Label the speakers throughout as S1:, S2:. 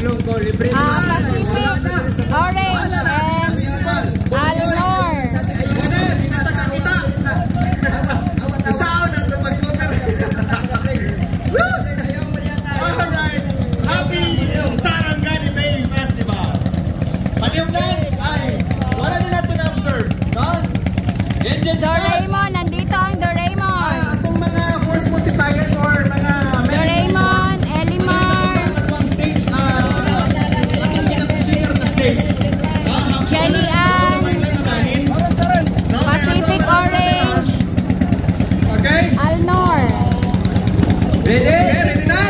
S1: Pacific Orange and Alnor.
S2: Alright, happy Sarangani Bay Festival. Paliw lang ay wala din natin observe.
S1: Doraemon, nandito ang Doraemon.
S2: Itong mga force multipliers or mga
S1: Doraemon, Elimar, Jelly Ann, Pacific Orange, Alnor.
S2: Ready na?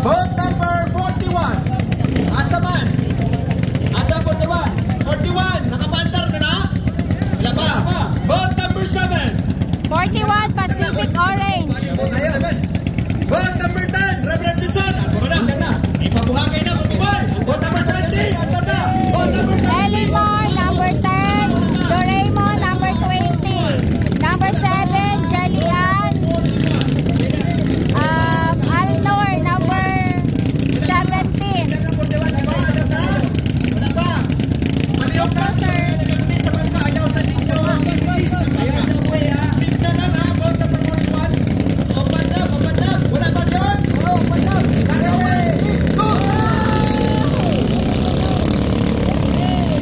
S2: Vote number 41. Asaman. Asa 41? 41. Nakapandar na na? Wala pa. Vote number 7.
S1: 41, Pacific Orange.
S2: Vote number 10. Reverend Johnson. Ano na? Ipabuhagay na. Vote number 20. Ano na? Vote number 20.
S1: Elimar, number 10. Doraemon, number 20. Number 7, Jelly Ann. Alnor, number 17.
S2: Wala pa. Paliyok na. Ayaw sa ninyo. Sip na lang ha. Vote number 41. Wala pa yun? Go!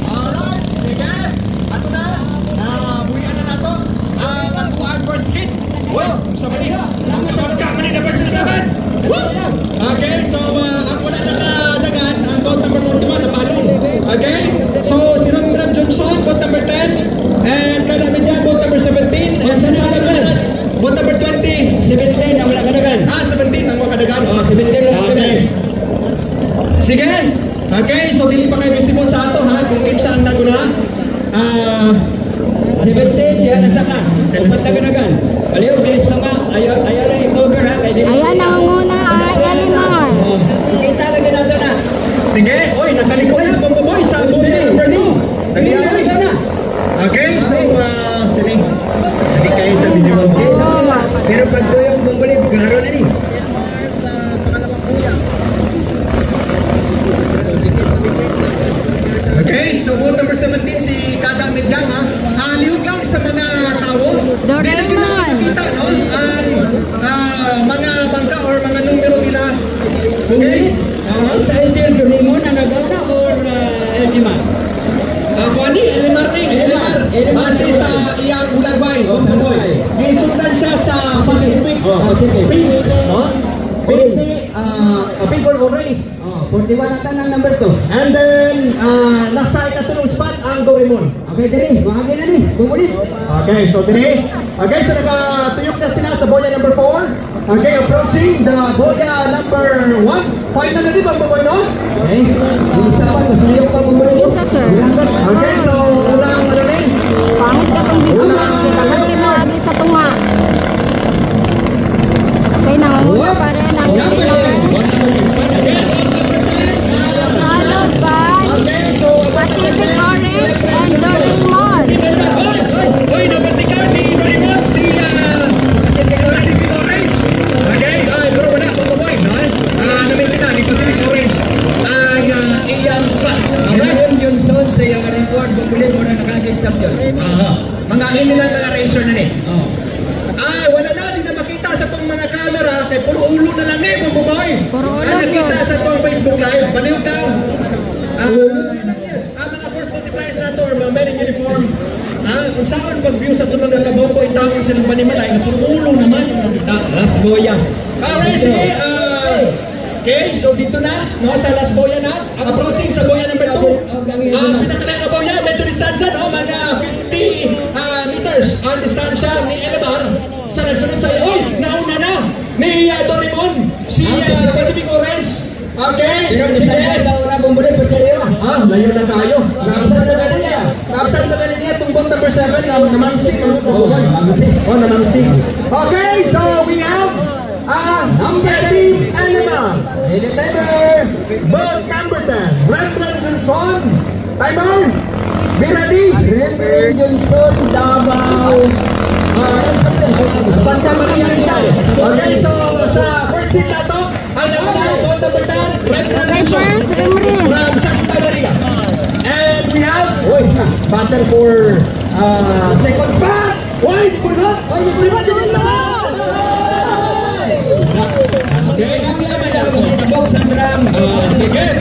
S2: Alright, sige. Ato na. Buhian na nato. Katuan first hit. Okay, so ako na nakadagan ang vote number 41 na palo. Okay, so si Reverend Johnson, vote number 10. And kada Midyan, vote number 17. And sa vote number 20.
S3: 17 ang wala kadagan.
S2: 17 ang mga kadagan.
S3: 17 lang
S2: Okay. Sige. Okay, so dili pa kayo visible sa ato ha kung kinsa ang naguna.
S3: 17 yan ang saka. Upat na kadagan. Aliw, bilis na nga. Ayaw lang i-cover ha.
S1: Ayan ang una ay Elimar.
S3: Kita lagi nato na.
S2: Sige. Oy, nakaliko na pambaboy sa vote number 2. Nagiyari na. Okay, so sige. Hindi kayo sa visible.
S3: Pero pag tuyong bumalik, klaro na ni.
S2: Okay, so vote number 17 si Kada Midyang ha. Liwag lang sa mga tao.
S1: Doraemon.
S2: Kita no ang mga bangka or mga numero nila. Okay?
S3: Sa Indian Doraemon ang nagana or Elimar?
S2: Kuani, Elimar ni. Elimar. Base sa iyang ulagway. Isundan siya sa Pacific. Pink. Pink pink or orange.
S3: 41 ata ng number 2.
S2: And then, nasa ikatulong spot ang Doraemon.
S3: Okay, dali. Bahagi na ni. Bumulit.
S2: Okay, so dali. Okay, so nakatuyok na sila sa boya number 4. Okay, approaching the boya number 1. Final na rin bang baboy, no?
S3: Okay. Isa pa. Masayok pa bumulit.
S2: Okay, so unang ano rin?
S1: Pangit ka itong dito na. Kasi lagi sa tunga. Okay, nangunguna pa rin ang Elimar. Followed by Pacific Orange and Doraemon.
S2: Uy, nabantikan ni Doraemon si Pacific Orange. Okay, pero wala po boy, no? Nabantikan ni Pacific Orange ang iyang spot.
S3: Reverend Johnson sa iyang report, bumulit mo na nakaging champion.
S2: Mga inilang mga racer na rin. Wala na, di na makita sa itong mga camera, kay puro ulo na lang eh, boy.
S1: Puro ulo
S2: nakita
S1: yun.
S2: sa itong Facebook Live, baliw daw. Mga force multipliers na ito, or mga men in uniform. Kung saan pag-view sa itong mga kabobo, itawag silang panimalay, na puro ulo naman yung nakita.
S3: Last boya.
S2: Alright, sige. Okay, so dito na, no, sa last boya na, approaching sa boya number 2. Pinakalang na boya, medyo distansya, no, mga 50 meters ang distansya ni Elimar. Sa nagsunod sa uy, nauna na ni Doraemon, si Pacific Orange. Okay,
S3: Pero distansya sa una bumulit po kayo.
S2: layo na tayo. Nakapsan na ganin niya. Nakapsan na ganin niya itong vote number 7 na namangsi. Namangsi. Okay, so we have number 10 Elimar. Vote number 10, Reverend Son, timer, be ready.
S3: Reverend Johnson, Davao.
S2: Santa Maria Rizal. Okay, so sa first seat na to, ang boat number 10, Reverend Johnson from Santa Maria. And we have battle for second spot. Why? Kulot!
S3: Okay, ang laban ako. Tabok sa drum.
S2: Sige,